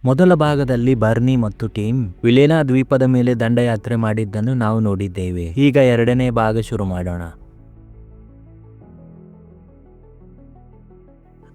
ಮೊದಲ ಭಾಗದಲ್ಲಿ ಬರ್ನಿ ಮತ್ತು ಟೀಮ್ ವಿಲೇನಾ ದ್ವೀಪದ ಮೇಲೆ ದಂಡಯಾತ್ರೆ ಮಾಡಿದ್ದನ್ನು ನಾವು ನೋಡಿದ್ದೇವೆ. ಈಗ ಎರಡನೇ ಭಾಗ ಶುರು ಮಾಡೋಣ.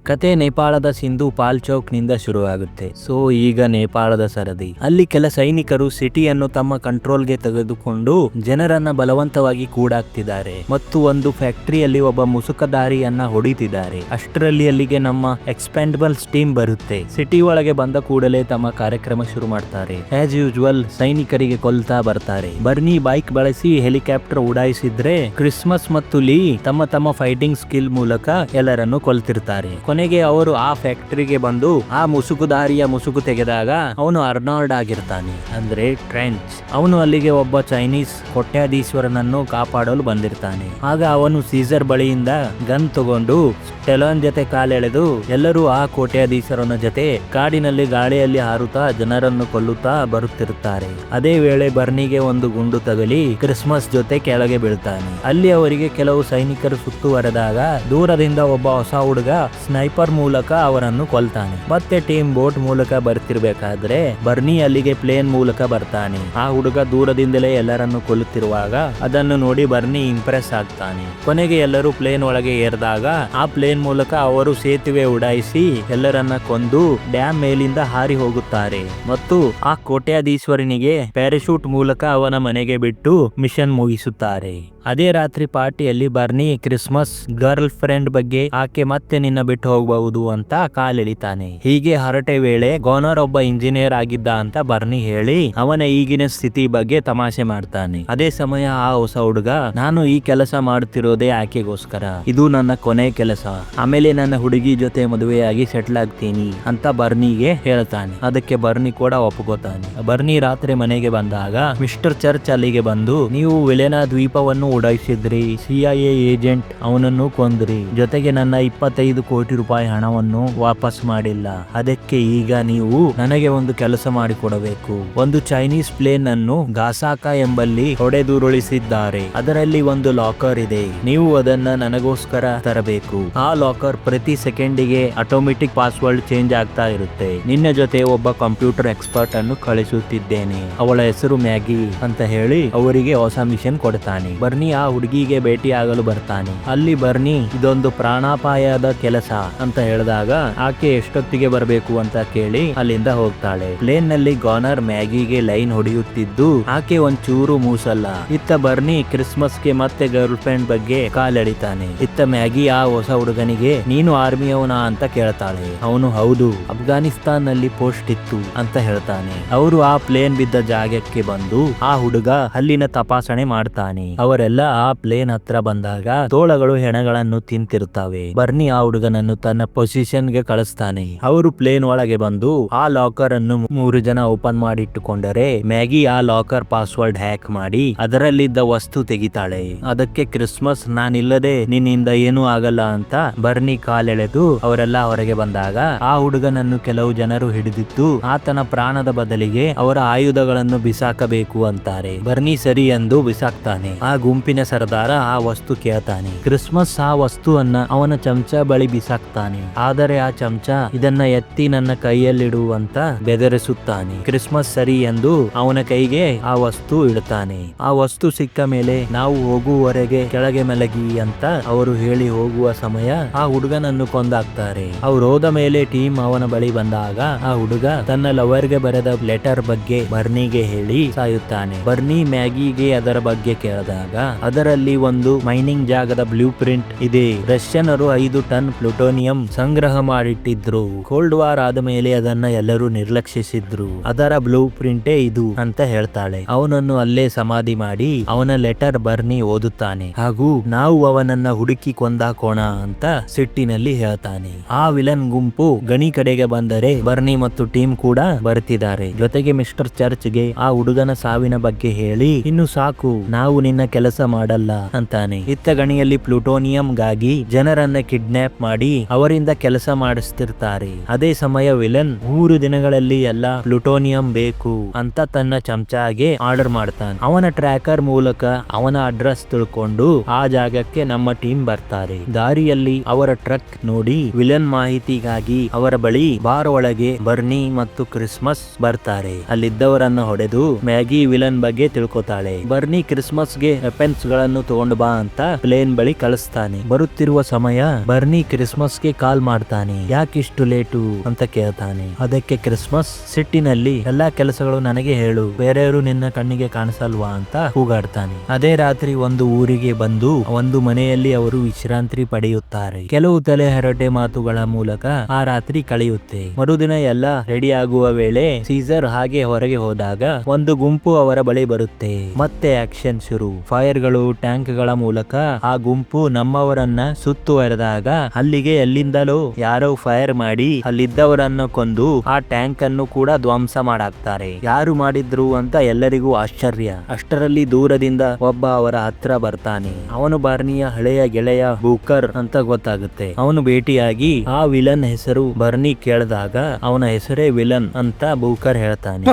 ಕತೆ ನೇಪಾಳದ ಸಿಂಧು ಪಾಲ್ ಚೌಕ್ ನಿಂದ ಶುರುವಾಗುತ್ತೆ. ಸೊ ಈಗ ನೇಪಾಳದ ಸರದಿ. ಅಲ್ಲಿ ಕೆಲ ಸೈನಿಕರು ಸಿಟಿಯನ್ನು ತಮ್ಮ ಕಂಟ್ರೋಲ್ಗೆ ತೆಗೆದುಕೊಂಡು ಜನರನ್ನ ಬಲವಂತವಾಗಿ ಕೂಡಾಕ್ತಿದ್ದಾರೆ ಮತ್ತು ಒಂದು ಫ್ಯಾಕ್ಟರಿಯಲ್ಲಿ ಒಬ್ಬ ಮುಸುಕದಾರಿಯನ್ನ ಹೊಡಿತಿದ್ದಾರೆ. ಅಷ್ಟರಲ್ಲಿ ಅಲ್ಲಿಗೆ ನಮ್ಮ ಎಕ್ಸ್ಪೆಂಡಬಲ್ಸ್ ಟೀಮ್ ಬರುತ್ತೆ. ಸಿಟಿ ಒಳಗೆ ಬಂದ ಕೂಡಲೇ ತಮ್ಮ ಕಾರ್ಯಕ್ರಮ ಶುರು ಮಾಡ್ತಾರೆ. ಆಸ್ ಯೂಶುವಲ್ ಸೈನಿಕರಿಗೆ ಕೊಲ್ತಾ ಬರ್ತಾರೆ. ಬರ್ನಿ ಬೈಕ್ ಬಳಸಿ ಹೆಲಿಕಾಪ್ಟರ್ ಉಡಾಯಿಸಿದ್ರೆ ಕ್ರಿಸ್ಮಸ್ ಮತ್ತು ಲೀ ತಮ್ಮ ತಮ್ಮ ಫೈಟಿಂಗ್ ಸ್ಕಿಲ್ ಮೂಲಕ ಎಲ್ಲರನ್ನು ಕೊಲ್ತಿರ್ತಾರೆ. ಕೊನೆಗೆ ಅವರು ಆ ಫ್ಯಾಕ್ಟರಿಗೆ ಬಂದು ಆ ಮುಸುಕುದಾರಿಯ ಮುಸುಕು ತೆಗೆದಾಗ ಅವನು ಅರ್ನಾಲ್ಡ್ ಆಗಿರ್ತಾನೆ, ಅಂದ್ರೆ ಟ್ರೆಂಚ್. ಅವನು ಅಲ್ಲಿಗೆ ಒಬ್ಬ ಚೈನೀಸ್ ಕೋಟ್ಯಾಧೀಶ್ವರನನ್ನು ಕಾಪಾಡಲು ಬಂದಿರ್ತಾನೆ. ಆಗ ಅವನು ಸೀಸರ್ ಬಳಿಯಿಂದ ಗನ್ ತಗೊಂಡು ಸ್ಟೆಲಾನ್ ಜೊತೆ ಕಾಲೆಳೆದು ಎಲ್ಲರೂ ಆ ಕೋಟ್ಯಾಧೀಶ್ವರನ ಜೊತೆ ಕಾಡಿನಲ್ಲಿ ಗಾಳಿಯಲ್ಲಿ ಹಾರುತ್ತಾ ಜನರನ್ನು ಕೊಲ್ಲುತ್ತಾ ಬರುತ್ತಿರುತ್ತಾರೆ. ಅದೇ ವೇಳೆ ಬರ್ನಿಗೆ ಒಂದು ಗುಂಡು ತಗಲಿ ಕ್ರಿಸ್ಮಸ್ ಜೊತೆ ಕೆಳಗೆ ಬೀಳ್ತಾನೆ. ಅಲ್ಲಿ ಅವರಿಗೆ ಕೆಲವು ಸೈನಿಕರು ಸುತ್ತುವರೆದಾಗ ದೂರದಿಂದ ಒಬ್ಬ ಹೊಸ ಹುಡುಗ ಸ್ನೈಪರ್ ಮೂಲಕ ಅವರನ್ನು ಕೊಲ್ತಾನೆ. ಮತ್ತೆ ಟೀಮ್ ಬೋಟ್ ಮೂಲಕ ಬರ್ತಿರ್ಬೇಕಾದ್ರೆ ಬರ್ನಿ ಅಲ್ಲಿಗೆ ಪ್ಲೇನ್ ಮೂಲಕ ಬರ್ತಾನೆ. ಆ ಹುಡುಗ ದೂರದಿಂದಲೇ ಎಲ್ಲರನ್ನು ಕೊಲ್ಲುತ್ತಿರುವಾಗ ಅದನ್ನು ನೋಡಿ ಬರ್ನಿ ಇಂಪ್ರೆಸ್ ಆಗ್ತಾನೆ. ಕೊನೆಗೆ ಎಲ್ಲರೂ ಪ್ಲೇನ್ ಒಳಗೆ ಏರಿದಾಗ ಆ ಪ್ಲೇನ್ ಮೂಲಕ ಅವರು ಸೇತುವೆ ಉಡಾಯಿಸಿ ಎಲ್ಲರನ್ನ ಕೊಂದು ಡ್ಯಾಮ್ ಮೇಲಿಂದ ಹಾರಿ ಹೋಗುತ್ತಾರೆ ಮತ್ತು ಆ ಕೋಟ್ಯಾಧೀಶ್ವರನಿಗೆ ಪ್ಯಾರಾಶೂಟ್ ಮೂಲಕ ಅವನ ಮನೆಗೆ ಬಿಟ್ಟು ಮಿಷನ್ ಮುಗಿಸುತ್ತಾರೆ. ಅದೇ ರಾತ್ರಿ ಪಾರ್ಟಿಯಲ್ಲಿ ಬರ್ನಿ ಕ್ರಿಸ್ಮಸ್ ಗರ್ಲ್ ಫ್ರೆಂಡ್ ಬಗ್ಗೆ ಆಕೆ ಮತ್ತೆ ನಿನ್ನ ಬಿಟ್ಟು ಹೋಗಬಹುದು ಅಂತ ಕಾಲೆಳಿತಾನೆ. ಹೀಗೆ ಹರಟೆ ವೇಳೆ ಗೋನರ್ ಒಬ್ಬ ಇಂಜಿನಿಯರ್ ಆಗಿದ್ದ ಅಂತ ಬರ್ನಿ ಹೇಳಿ ಅವನ ಈಗಿನ ಸ್ಥಿತಿ ಬಗ್ಗೆ ತಮಾಷೆ ಮಾಡ್ತಾನೆ. ಅದೇ ಸಮಯ ಆ ಹೊಸ ಹುಡುಗ, ನಾನು ಈ ಕೆಲಸ ಮಾಡುತ್ತಿರೋದೇ ಆಕೆಗೋಸ್ಕರ, ಇದು ನನ್ನ ಕೊನೆ ಕೆಲಸ, ಆಮೇಲೆ ನನ್ನ ಹುಡುಗಿ ಜೊತೆ ಮದುವೆಯಾಗಿ ಸೆಟ್ಲ್ ಆಗ್ತೀನಿ ಅಂತ ಬರ್ನಿಗೆ ಹೇಳ್ತಾನೆ. ಅದಕ್ಕೆ ಬರ್ನಿ ಕೂಡ ಒಪ್ಕೋತಾನೆ. ಬರ್ನಿ ರಾತ್ರಿ ಮನೆಗೆ ಬಂದಾಗ ಮಿಸ್ಟರ್ ಚರ್ಚ್ ಅಲ್ಲಿಗೆ ಬಂದು, ನೀವು ವಿಲೇನಾ ದ್ವೀಪವನ್ನು ಉಡಾಯಿಸಿದ್ರಿ, CIA ಏಜೆಂಟ್ ಅವನನ್ನು ಕೊಂದ್ರಿ, ಜೊತೆಗೆ ನನ್ನ 25 ಕೋಟಿ ರೂಪಾಯಿ ಹಣವನ್ನು ವಾಪಸ್ ಮಾಡಿಲ್ಲ. ಅದಕ್ಕೆ ಈಗ ನೀವು ನನಗೆ ಒಂದು ಕೆಲಸ ಮಾಡಿಕೊಡಬೇಕು. ಒಂದು ಚೈನೀಸ್ ಪ್ಲೇನ್ ಅನ್ನು ಗಾಸಾಕ ಎಂಬಲ್ಲಿ ಹೊಡೆದುರುಳಿಸಿದ್ದಾರೆ. ಅದರಲ್ಲಿ ಒಂದು ಲಾಕರ್ ಇದೆ, ನೀವು ಅದನ್ನ ನನಗೋಸ್ಕರ ತರಬೇಕು. ಆ ಲಾಕರ್ ಪ್ರತಿ ಸೆಕೆಂಡಿಗೆ ಆಟೋಮೆಟಿಕ್ ಪಾಸ್ವರ್ಡ್ ಚೇಂಜ್ ಆಗ್ತಾ ಇರುತ್ತೆ. ನಿನ್ನ ಜೊತೆ ಒಬ್ಬ ಕಂಪ್ಯೂಟರ್ ಎಕ್ಸ್ಪರ್ಟ್ ಅನ್ನು ಕಳಿಸುತ್ತಿದ್ದೇನೆ, ಅವಳ ಹೆಸರು ಮ್ಯಾಗಿ ಅಂತ ಹೇಳಿ ಅವರಿಗೆ ಹೊಸ ಮಿಷನ್ ಕೊಡ್ತಾನೆ. ಬರ್ನಿ ಆ ಹುಡುಗಿಗೆ ಭೇಟಿ ಆಗಲು ಬರ್ತಾನೆ. ಅಲ್ಲಿ ಬರ್ನಿ ಇದೊಂದು ಪ್ರಾಣಾಪಾಯದ ಕೆಲಸ ಅಂತ ಹೇಳಿದಾಗ ಆಕೆ ಎಷ್ಟೊತ್ತಿಗೆ ಬರಬೇಕು ಅಂತ ಕೇಳಿ ಅಲ್ಲಿಂದ ಹೋಗ್ತಾಳೆ. ಪ್ಲೇನ್ ನಲ್ಲಿ ಗಾನರ್ ಮ್ಯಾಗಿಗೆ ಲೈನ್ ಹೊಡೆಯುತ್ತಿದ್ದು ಆಕೆ ಒಂಚೂರು ಮೂಸಲ್ಲ. ಇತ್ತ ಬರ್ನಿ ಕ್ರಿಸ್ಮಸ್ಗೆ ಮತ್ತೆ ಗರ್ಲ್ ಫ್ರೆಂಡ್ ಬಗ್ಗೆ ಕಾಲೆಳಿತಾನೆ. ಇತ್ತ ಮ್ಯಾಗಿ ಆ ಹೊಸ ಹುಡುಗನಿಗೆ ನೀನು ಆರ್ಮಿಯವನ ಅಂತ ಕೇಳ್ತಾಳೆ. ಅವನು ಹೌದು, ಅಫ್ಘಾನಿಸ್ತಾನ್ ನಲ್ಲಿ ಪೋಸ್ಟ್ ಇತ್ತು ಅಂತ ಹೇಳ್ತಾನೆ. ಅವರು ಆ ಪ್ಲೇನ್ ಬಿದ್ದ ಜಾಗಕ್ಕೆ ಬಂದು ಆ ಹುಡುಗ ಅಲ್ಲಿನ ತಪಾಸಣೆ ಮಾಡ್ತಾನೆ. ಅವರೆಲ್ಲ ಆ ಪ್ಲೇನ್ ಹತ್ರ ಬಂದಾಗ ತೋಳಗಳು ಹೆಣಗಳನ್ನು ತಿಂತಿರುತ್ತವೆ. ಬರ್ನಿ ಆ ಹುಡುಗನನ್ನು ತನ್ನ ಪೊಸಿಷನ್ ಗೆ ಕಳಿಸ್ತಾನೆ. ಅವರು ಪ್ಲೇನ್ ಒಳಗೆ ಬಂದು ಆ ಲಾಕರ್ ಅನ್ನು 3 ಜನ ಓಪನ್ ಮಾಡಿಟ್ಟುಕೊಂಡರೆ ಮ್ಯಾಗಿ ಆ ಲಾಕರ್ ಪಾಸ್ವರ್ಡ್ ಹ್ಯಾಕ್ ಮಾಡಿ ಅದರಲ್ಲಿದ್ದ ವಸ್ತು ತೆಗಿತಾಳೆ. ಅದಕ್ಕೆ ಕ್ರಿಸ್ಮಸ್, ನಾನಿಲ್ಲದೆ ನಿನ್ನಿಂದ ಏನೂ ಆಗಲ್ಲ ಅಂತ ಬರ್ನಿ ಕಾಲೆಳೆದು ಅವರೆಲ್ಲ ಹೊರಗೆ ಬಂದಾಗ ಆ ಹುಡುಗನನ್ನು ಕೆಲವು ಜನರು ಹಿಡಿದಿದ್ದು ಆತನ ಪ್ರಾಣದ ಬದಲಿಗೆ ಅವರ ಆಯುಧಗಳನ್ನು ಬಿಸಾಕಬೇಕು ಅಂತಾರೆ. ಬರ್ನಿ ಸರಿ ಎಂದು ಬಿಸಾಕ್ತಾನೆ. ಆ ಗುಂಪಿನ ಸರ್ದಾರ ಆ ವಸ್ತು ಕೇಳ್ತಾನೆ. ಕ್ರಿಸ್ಮಸ್ ಆ ವಸ್ತುವನ್ನ ಅವನ ಚಮಚ ಬಳಿ ಬಿಸಾಕ್ತಾನೆ. ಆದರೆ ಆ ಚಮಚ ಇದನ್ನ ಎತ್ತಿ ನನ್ನ ಕೈಯಲ್ಲಿಡುವಂತ ಬೆದರಿಸುತ್ತಾನೆ. ಕ್ರಿಸ್ಮಸ್ ಸರಿ ಎಂದು ಅವನ ಕೈಗೆ ಆ ವಸ್ತು ಇಡುತ್ತಾನೆ. ಆ ವಸ್ತು ಸಿಕ್ಕ ಮೇಲೆ ನಾವು ಹೋಗುವವರೆಗೆ ಕೆಳಗೆ ಮಲಗಿ ಅಂತ ಅವರು ಹೇಳಿ ಹೋಗುವ ಸಮಯ ಆ ಹುಡುಗನನ್ನು ಕೊಂದಾಕ್ತಾರೆ. ಅವ್ರು ಹೋದ ಮೇಲೆ ಟೀಮ್ ಅವನ ಬಳಿ ಬಂದಾಗ ಆ ಹುಡುಗ ತನ್ನ ಲವರ್ಗೆ ಬರೆದ ಲೆಟರ್ ಬಗ್ಗೆ ಬರ್ನಿಗೆ ಹೇಳಿ ಸಾಯುತ್ತಾನೆ. ಬರ್ನಿ ಮ್ಯಾಗಿಗೆ ಅದರ ಬಗ್ಗೆ ಕೇಳಿದಾಗ ಅದರಲ್ಲಿ ಒಂದು ಮೈನಿಂಗ್ ಜಾಗದ ಬ್ಲೂ ಪ್ರಿಂಟ್ ಇದೆ. ರಷ್ಯನರು 5 ಟನ್ ಪ್ಲೂಟೋನಿಯಂ ಸಂಗ್ರಹ ಮಾಡಿಟ್ಟಿದ್ರು. ಕೋಲ್ಡ್ ವಾರ್ ಆದ ಮೇಲೆ ಅದನ್ನ ಎಲ್ಲರೂ ನಿರ್ಲಕ್ಷಿಸಿದ್ರು. ಅದರ ಬ್ಲೂ ಪ್ರಿಂಟೇ ಇದು ಅಂತ ಹೇಳ್ತಾಳೆ. ಅವನನ್ನು ಅಲ್ಲೇ ಸಮಾಧಿ ಮಾಡಿ ಅವನ ಲೆಟರ್ ಬರ್ನಿ ಓದುತ್ತಾನೆ ಹಾಗೂ ನಾವು ಅವನನ್ನ ಹುಡುಕಿ ಕೊಂದಾಕೋಣ ಅಂತ ಸಿಟ್ಟಿನಲ್ಲಿ ಹೇಳ್ತಾನೆ. ಆ ವಿಲನ್ ಗುಂಪು ಗಣಿ ಕಡೆಗೆ ಬಂದರೆ ಬರ್ನಿ ಮತ್ತು ಟೀಮ್ ಕೂಡ ಬರ್ತಿದ್ದಾರೆ. ಜೊತೆಗೆ ಮಿಸ್ಟರ್ ಚರ್ಚ್ಗೆ ಆ ಹುಡುಗನ ಸಾವಿನ ಬಗ್ಗೆ ಹೇಳಿ, ಇನ್ನು ಸಾಕು, ನಾವು ನಿನ್ನ ಕೆಲಸ ಮಾಡಲ್ಲ ಅಂತಾನೆ. ಇತ್ತ ಗಣಿಯಲ್ಲಿ ಪ್ಲೂಟೋನಿಯಂಗಾಗಿ ಜನರನ್ನ ಕಿಡ್ನಾಪ್ ಮಾಡಿ ಅವರಿಂದ ಕೆಲಸ ಮಾಡಿಸ್ತಿರ್ತಾರೆ. ಅದೇ ಸಮಯ ವಿಲನ್ 3 ದಿನಗಳಲ್ಲಿ ಎಲ್ಲ ಪ್ಲೂಟೋನಿಯಂ ಬೇಕು ಅಂತ ತನ್ನ ಚಮಚಾಗೆ ಆರ್ಡರ್ ಮಾಡ್ತಾನೆ. ಅವನ ಟ್ರ್ಯಾಕರ್ ಮೂಲಕ ಅವನ ಅಡ್ರೆಸ್ ತಿಳ್ಕೊಂಡು ಆ ಜಾಗಕ್ಕೆ ನಮ್ಮ ಟೀಮ್ ಬರ್ತಾರೆ. ದಾರಿಯಲ್ಲಿ ಅವರ ಟ್ರಕ್ ನೋಡಿ ವಿಲನ್ ಮಾಹಿತಿಗಾಗಿ ಅವರ ಬಳಿ ಬಾರ್ ಒಳಗೆ ಬರ್ನಿ ಮತ್ತು ಕ್ರಿಸ್ಮಸ್ ಬರ್ತಾರೆ. ಅಲ್ಲಿದ್ದವರನ್ನ ಹೊಡೆದು ಮ್ಯಾಗಿ ವಿಲನ್ ಬಗ್ಗೆ ತಿಳ್ಕೊತಾಳೆ. ಬರ್ನಿ ಕ್ರಿಸ್ಮಸ್ಗೆ ವೆಪನ್ಸ್ ಗಳನ್ನು ತಗೊಂಡು ಬಾ ಅಂತ ಪ್ಲೇನ್ ಬಳಿ ಕಳಿಸ್ತಾನೆ. ಬರುತ್ತಿರುವ ಸಮಯ ಬರ್ನಿ ಕ್ರಿಸ್ಮಸ್ಗೆ ಕಾಲ್ ಮಾಡ್ತಾನೆ. ಯಾಕಿಷ್ಟು ಲೇಟು ಅಂತ ಕೇಳ್ತಾನೆ. ಅದಕ್ಕೆ ಕ್ರಿಸ್ಮಸ್ ಸಿಟ್ಟಿನಲ್ಲಿ ಎಲ್ಲಾ ಕೆಲಸಗಳು ನನಗೆ ಹೇಳು, ಬೇರೆಯವರು ನಿನ್ನ ಕಣ್ಣಿಗೆ ಕಾಣಿಸಲ್ವಾ ಅಂತ ಕೂಗಾಡ್ತಾನೆ. ಅದೇ ರಾತ್ರಿ ಒಂದು ಊರಿಗೆ ಬಂದು ಒಂದು ಮನೆಯಲ್ಲಿ ಅವರು ವಿಶ್ರಾಂತಿ ಪಡೆಯುತ್ತಾರೆ. ಕೆಲವು ತಲೆ ಹರಟೆ ಮಾತುಗಳ ಮೂಲಕ ಆ ರಾತ್ರಿ ಕಳೆಯುತ್ತೆ. ಮರುದಿನ ಎಲ್ಲ ರೆಡಿ ಆಗುವ ವೇಳೆ ಸೀಸರ್ ಹಾಗೆ ಹೊರಗೆ ಹೋದಾಗ ಒಂದು ಗುಂಪು ಅವರ ಬಳಿ ಬರುತ್ತೆ. ಮತ್ತೆ ಆಕ್ಷನ್ ಶುರು. ಫೈರ್ ಗಳು, ಟ್ಯಾಂಕ್ ಗಳ ಮೂಲಕ ಆ ಗುಂಪು ನಮ್ಮವರನ್ನ ಸುತ್ತುವರೆದಾಗ ಅಲ್ಲಿಗೆ ಎಲ್ಲಿಂದಲೋ ಯಾರೋ ಫೈರ್ ಮಾಡಿ ಅಲ್ಲಿದ್ದವರನ್ನು ಕೊಂದು ಆ ಟ್ಯಾಂಕ್ ಅನ್ನು ಕೂಡ ಧ್ವಂಸ ಮಾಡಾಕ್ತಾರೆ. ಯಾರು ಮಾಡಿದ್ರು ಅಂತ ಎಲ್ಲರಿಗೂ ಆಶ್ಚರ್ಯ. ಅಷ್ಟರಲ್ಲಿ ದೂರದಿಂದ ಒಬ್ಬ ಅವರ ಹತ್ರ ಬರ್ತಾನೆ. ಅವನು ಬರ್ನಿಯ ಹಳೆಯ ಗೆಳೆಯ ಬೂಕರ್ ಅಂತ ಗೊತ್ತಾಗುತ್ತೆ. ಅವನು ಭೇಟಿಯಾಗಿ ಆ ವಿಲನ್ ಹೆಸರು ಬರ್ನಿ ಕೇಳಿದಾಗ ಅವನ ಹೆಸರೇ ವಿಲನ್ ಅಂತ ಬೂಕರ್ ಹೇಳ್ತಾನೆ.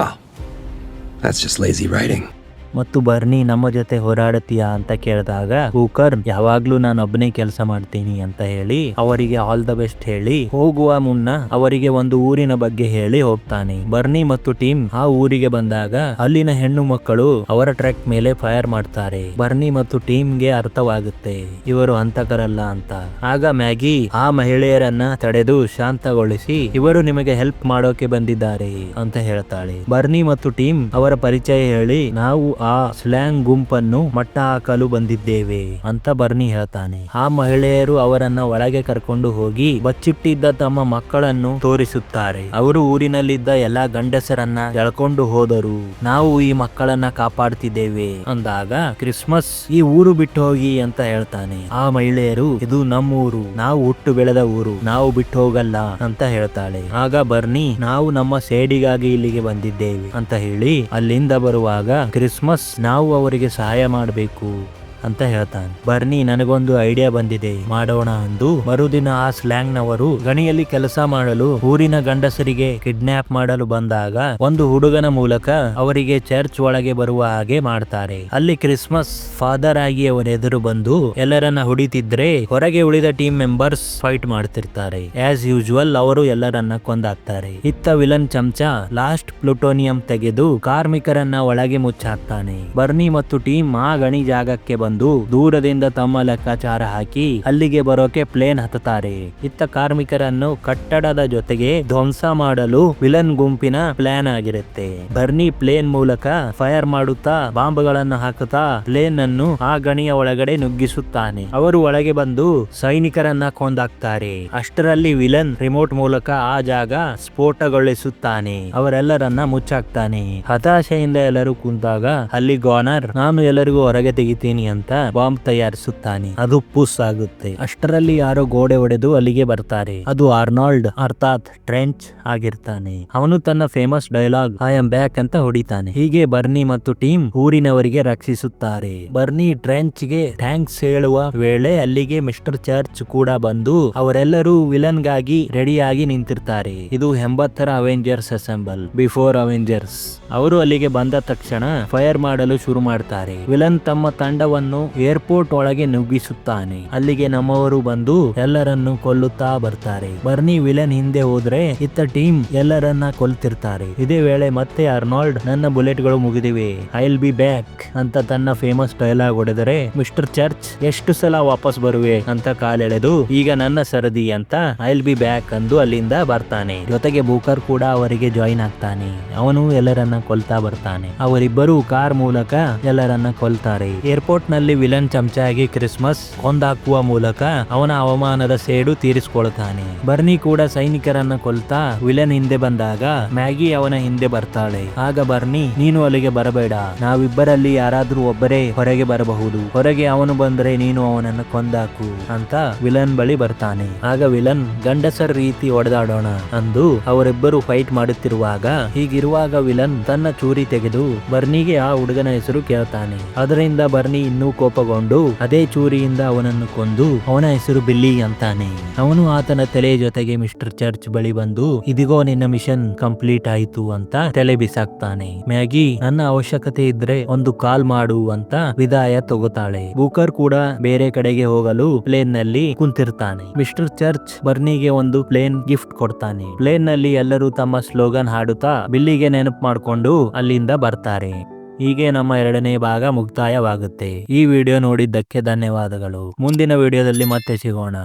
That's just lazy writing. ಮತ್ತು ಬರ್ನಿ ನಮ್ಮ ಜೊತೆ ಹೋರಾಡುತ್ತೀಯಾ ಅಂತ ಕೇಳಿದಾಗ ಬೂಕರ್ ಯಾವಾಗ್ಲೂ ನಾನು ಒಬ್ಬನೇ ಕೆಲಸ ಮಾಡ್ತೀನಿ ಅಂತ ಹೇಳಿ ಅವರಿಗೆ ಆಲ್ ದ ಬೆಸ್ಟ್ ಹೇಳಿ ಹೋಗುವ ಮುನ್ನ ಅವರಿಗೆ ಒಂದು ಊರಿನ ಬಗ್ಗೆ ಹೇಳಿ ಹೋಗ್ತಾನೆ. ಬರ್ನಿ ಮತ್ತು ಟೀಮ್ ಆ ಊರಿಗೆ ಬಂದಾಗ ಅಲ್ಲಿನ ಹೆಣ್ಣು ಮಕ್ಕಳು ಅವರ ಟ್ರಕ್ ಮೇಲೆ ಫೈರ್ ಮಾಡ್ತಾರೆ. ಬರ್ನಿ ಮತ್ತು ಟೀಮ್ಗೆ ಅರ್ಥವಾಗುತ್ತೆ ಇವರು ಹಂತಕರಲ್ಲ ಅಂತ. ಆಗ ಮ್ಯಾಗಿ ಆ ಮಹಿಳೆಯರನ್ನ ತಡೆದು ಶಾಂತಗೊಳಿಸಿ ಇವರು ನಿಮಗೆ ಹೆಲ್ಪ್ ಮಾಡೋಕೆ ಬಂದಿದ್ದಾರೆ ಅಂತ ಹೇಳ್ತಾಳೆ. ಬರ್ನಿ ಮತ್ತು ಟೀಮ್ ಅವರ ಪರಿಚಯ ಹೇಳಿ ನಾವು ಆ ಸ್ಲ್ಯಾಂಗ್ ಗುಂಪನ್ನು ಮಟ್ಟ ಹಾಕಲು ಬಂದಿದ್ದೇವೆ ಅಂತ ಬರ್ನಿ ಹೇಳ್ತಾನೆ. ಆ ಮಹಿಳೆಯರು ಅವರನ್ನ ಒಳಗೆ ಕರ್ಕೊಂಡು ಹೋಗಿ ಬಚ್ಚಿಟ್ಟಿದ್ದ ತಮ್ಮ ಮಕ್ಕಳನ್ನು ತೋರಿಸುತ್ತಾರೆ. ಅವರು ಊರಿನಲ್ಲಿದ್ದ ಎಲ್ಲಾ ಗಂಡಸರನ್ನ ಎಳ್ಕೊಂಡು ಹೋದರು. ನಾವು ಈ ಮಕ್ಕಳನ್ನ ಕಾಪಾಡ್ತಿದ್ದೇವೆ ಅಂದಾಗ ಕ್ರಿಸ್ಮಸ್ ಈ ಊರು ಬಿಟ್ಟು ಹೋಗಿ ಅಂತ ಹೇಳ್ತಾನೆ. ಆ ಮಹಿಳೆಯರು ಇದು ನಮ್ಮೂರು, ನಾವು ಹುಟ್ಟು ಬೆಳೆದ ಊರು, ನಾವು ಬಿಟ್ಟು ಹೋಗಲ್ಲ ಅಂತ ಹೇಳ್ತಾಳೆ. ಆಗ ಬರ್ನಿ ನಾವು ನಮ್ಮ ಸೇಡಿಗಾಗಿ ಇಲ್ಲಿಗೆ ಬಂದಿದ್ದೇವೆ ಅಂತ ಹೇಳಿ ಅಲ್ಲಿಂದ ಬರುವಾಗ ಕ್ರಿಸ್ಮಸ್ ನಾವು ಅವರಿಗೆ ಸಹಾಯ ಮಾಡಬೇಕು ಅಂತ ಹೇಳ್ತಾನೆ. ಬರ್ನಿ ನನಗೊಂದು ಐಡಿಯಾ ಬಂದಿದೆ, ಮಾಡೋಣ ಅಂದು ಮರುದಿನ ಆ ಸ್ಲ್ಯಾಂಗ್ ನವರು ಗಣಿಯಲ್ಲಿ ಕೆಲಸ ಮಾಡಲು ಊರಿನ ಗಂಡಸರಿಗೆ ಕಿಡ್ನಾಪ್ ಮಾಡಲು ಬಂದಾಗ ಒಂದು ಹುಡುಗನ ಮೂಲಕ ಅವರಿಗೆ ಚರ್ಚ್ ಒಳಗೆ ಬರುವ ಹಾಗೆ ಮಾಡ್ತಾರೆ. ಅಲ್ಲಿ ಕ್ರಿಸ್ಮಸ್ ಫಾದರ್ ಆಗಿ ಅವರ ಎದುರು ಬಂದು ಎಲ್ಲರನ್ನ ಹೊಡಿತಿದ್ರೆ ಹೊರಗೆ ಉಳಿದ ಟೀಮ್ ಮೆಂಬರ್ಸ್ ಫೈಟ್ ಮಾಡ್ತಿರ್ತಾರೆ. ಆಸ್ ಯೂಶುವಲ್ ಅವರು ಎಲ್ಲರನ್ನ ಕೊಂದಾಕ್ತಾರೆ. ಇತ್ತ ವಿಲನ್ ಚಮಚ ಲಾಸ್ಟ್ ಪ್ಲೂಟೋನಿಯಂ ತೆಗೆದು ಕಾರ್ಮಿಕರನ್ನ ಒಳಗೆ ಮುಚ್ಚಾಕ್ತಾನೆ. ಬರ್ನಿ ಮತ್ತು ಟೀಮ್ ಆ ಗಣಿ ಜಾಗಕ್ಕೆ ಬಂದು ದೂರದಿಂದ ತಮ್ಮ ಲೆಕ್ಕಾಚಾರ ಹಾಕಿ ಅಲ್ಲಿಗೆ ಬರೋಕೆ ಪ್ಲೇನ್ ಹತ್ತುತ್ತಾರೆ. ಇತ್ತ ಕಾರ್ಮಿಕರನ್ನು ಕಟ್ಟಡದ ಜೊತೆಗೆ ಧ್ವಂಸ ಮಾಡಲು ವಿಲನ್ ಗುಂಪಿನ ಪ್ಲಾನ್ ಆಗಿರುತ್ತೆ. ಬರ್ನಿ ಪ್ಲೇನ್ ಮೂಲಕ ಫೈರ್ ಮಾಡುತ್ತಾ ಬಾಂಬ್ಗಳನ್ನು ಹಾಕುತ್ತಾ ಪ್ಲೇನ್ ಅನ್ನು ಆ ಗಣಿಯ ಒಳಗಡೆ ನುಗ್ಗಿಸುತ್ತಾನೆ. ಅವರು ಒಳಗೆ ಬಂದು ಸೈನಿಕರನ್ನ ಕೊಂದಾಕ್ತಾರೆ. ಅಷ್ಟರಲ್ಲಿ ವಿಲನ್ ರಿಮೋಟ್ ಮೂಲಕ ಆ ಜಾಗ ಸ್ಫೋಟಗೊಳಿಸುತ್ತಾನೆ. ಅವರೆಲ್ಲರನ್ನ ಮುಚ್ಚಾಕ್ತಾನೆ. ಹತಾಶೆಯಿಂದ ಎಲ್ಲರೂ ಕುಂತಾಗ ಅಲ್ಲಿ ಗಾನರ್ ನಾನು ಎಲ್ಲರಿಗೂ ಹೊರಗೆ ತೆಗಿತೀನಿ ಅಂತ ಬಾಂಬ್ ತಯಾರಿಸುತ್ತಾನೆ. ಅದು ಪುಸ್ ಆಗುತ್ತೆ. ಅಷ್ಟರಲ್ಲಿ ಯಾರೋ ಗೋಡೆ ಒಡೆದು ಅಲ್ಲಿಗೆ ಬರ್ತಾರೆ. ಅದು ಆರ್ನಾಲ್ಡ್ ಅರ್ಥಾತ್ ಟ್ರೆಂಚ್ ಆಗಿರ್ತಾನೆ. ಅವನು ತನ್ನ famous dialogue I am back ಅಂತ ಹೊಡಿತಾನೆ. ಹೀಗೆ ಬರ್ನಿ ಮತ್ತು ಟೀಮ್ ಊರಿನವರಿಗೆ ರಕ್ಷಿಸುತ್ತಾರೆ. ಬರ್ನಿ ಟ್ರೆಂಚ್ ಗೆ ಥ್ಯಾಂಕ್ಸ್ ಹೇಳುವ ವೇಳೆ ಅಲ್ಲಿಗೆ ಮಿಸ್ಟರ್ ಚರ್ಚ್ ಕೂಡ ಬಂದು ಅವರೆಲ್ಲರೂ ವಿಲನ್ ಗಾಗಿ ರೆಡಿಯಾಗಿ ನಿಂತಿರ್ತಾರೆ. ಇದು 80ರ ಅವೆಂಜರ್ಸ್ ಅಸೆಂಬಲ್ ಬಿಫೋರ್ ಅವೆಂಜರ್ಸ್. ಅವರು ಅಲ್ಲಿಗೆ ಬಂದ ತಕ್ಷಣ ಫೈರ್ ಮಾಡಲು ಶುರು ಮಾಡ್ತಾರೆ. ವಿಲನ್ ತಮ್ಮ ತಂಡವನ್ನು ಏರ್ಪೋರ್ಟ್ ಒಳಗೆ ನುಗ್ಗಿಸುತ್ತಾನೆ. ಅಲ್ಲಿಗೆ ನಮ್ಮವರು ಬಂದು ಎಲ್ಲರನ್ನು ಕೊಲ್ಲುತ್ತಾ ಬರ್ತಾರೆ. ಬರ್ನಿ ವಿಲನ್ ಹಿಂದೆ ಹೋದ್ರೆ ಇತ್ತ ಟೀಮ್ ಎಲ್ಲರನ್ನ ಕೊಲ್ತಿರ್ತಾರೆ. ಇದೇ ವೇಳೆ ಮತ್ತೆ ಅರ್ನಾಲ್ಡ್ ನನ್ನ ಬುಲೆಟ್ ಗಳು ಮುಗಿದಿವೆ, ಐ ವಿಲ್ ಬಿ ಬ್ಯಾಕ್ ಅಂತ ತನ್ನ ಫೇಮಸ್ ಡೈಲಾಗ್ ಹೊಡೆದರೆ ಮಿಸ್ಟರ್ ಚರ್ಚ್ ಎಷ್ಟು ಸಲ ವಾಪಸ್ ಬರುವೆ ಅಂತ ಕಾಲೆಳೆದು ಈಗ ನನ್ನ ಸರದಿ ಅಂತ ಐ ವಿಲ್ ಬಿ ಬ್ಯಾಕ್ ಅಂದು ಅಲ್ಲಿಂದ ಬರ್ತಾನೆ. ಜೊತೆಗೆ ಬೂಕರ್ ಕೂಡ ಅವರಿಗೆ ಜಾಯಿನ್ ಆಗ್ತಾನೆ. ಅವನು ಎಲ್ಲರನ್ನ ಕೊಲ್ತಾ ಬರ್ತಾನೆ. ಅವರಿಬ್ಬರು ಕಾರ್ ಮೂಲಕ ಎಲ್ಲರನ್ನ ಕೊಲ್ತಾರೆ. ಏರ್ಪೋರ್ಟ್ ನಲ್ಲಿ ವಿಲನ್ ಚಮಚಾಗಿ ಕ್ರಿಸ್ಮಸ್ ಕೊಂದಾಕುವ ಮೂಲಕ ಅವನ ಅವಮಾನದ ಸೇಡು ತೀರಿಸಿಕೊಳ್ತಾನೆ. ಬರ್ನಿ ಕೂಡ ಸೈನಿಕರನ್ನ ಕೊಲ್ತಾ ವಿಲನ್ ಹಿಂದೆ ಬಂದಾಗ ಮ್ಯಾಗಿ ಅವನ ಹಿಂದೆ ಬರ್ತಾಳೆ. ಆಗ ಬರ್ನಿ ನೀನು ಅಲ್ಲಿಗೆ ಬರಬೇಡ, ನಾವಿಬ್ಬರಲ್ಲಿ ಯಾರಾದ್ರೂ ಒಬ್ಬರೇ ಹೊರಗೆ ಬರಬಹುದು, ಹೊರಗೆ ಅವನು ಬಂದ್ರೆ ನೀನು ಅವನನ್ನು ಕೊಂದಾಕು ಅಂತ ವಿಲನ್ ಬಳಿ ಬರ್ತಾನೆ. ಆಗ ವಿಲನ್ ಗಂಡಸರ ರೀತಿ ಹೊಡೆದಾಡೋಣ ಅಂದು ಅವರಿಬ್ಬರು ಫೈಟ್ ಮಾಡುತ್ತಿರುವಾಗ ಹೀಗಿರುವಾಗ ವಿಲನ್ ತನ್ನ ಚೂರಿ ತೆಗೆದು ಬರ್ನಿಗೆ ಆ ಹುಡುಗನ ಹೆಸರು ಕೇಳ್ತಾನೆ. ಅದರಿಂದ ಬರ್ನಿ ಇನ್ನೂ ಇನ್ನೂ ಕೋಪಗೊಂಡು ಅದೇ ಚೂರಿಯಿಂದ ಅವನನ್ನು ಕೊಂದು ಅವನ ಹೆಸರು ಬಿಲ್ಲಿ ಅಂತಾನೆ. ಅವನು ಆತನ ತಲೆ ಜೊತೆಗೆ ಮಿಸ್ಟರ್ ಚರ್ಚ್ ಬಳಿ ಬಂದು ಇದಿಗೋ ನಿನ್ನ ಮಿಷನ್ ಕಂಪ್ಲೀಟ್ ಆಯ್ತು ಅಂತ ತಲೆ ಬಿಸಾಕ್ತಾನೆ. ಮ್ಯಾಗಿ ನನ್ನ ಅವಶ್ಯಕತೆ ಇದ್ರೆ ಒಂದು ಕಾಲ್ ಮಾಡು ಅಂತ ವಿದಾಯ ತಗೋತಾಳೆ. ಬೂಕರ್ ಕೂಡ ಬೇರೆ ಕಡೆಗೆ ಹೋಗಲು ಪ್ಲೇನ್ ನಲ್ಲಿ ಕುಂತಿರ್ತಾನೆ. ಮಿಸ್ಟರ್ ಚರ್ಚ್ ಬರ್ನಿಗೆ ಒಂದು ಪ್ಲೇನ್ ಗಿಫ್ಟ್ ಕೊಡ್ತಾನೆ. ಪ್ಲೇನ್ ನಲ್ಲಿ ಎಲ್ಲರೂ ತಮ್ಮ ಸ್ಲೋಗನ್ ಹಾಡುತ್ತಾ ಬಿಲ್ಲಿಗೆ ನೆನಪು ಮಾಡ್ಕೊಂಡು ಅಲ್ಲಿಂದ ಬರ್ತಾರೆ. ಹೀಗೆ ನಮ್ಮ 2ನೇ ಭಾಗ ಮುಕ್ತಾಯವಾಗುತ್ತೆ. ಈ ವಿಡಿಯೋ ನೋಡಿದ್ದಕ್ಕೆ ಧನ್ಯವಾದಗಳು. ಮುಂದಿನ ವಿಡಿಯೋದಲ್ಲಿ ಮತ್ತೆ ಸಿಗೋಣ.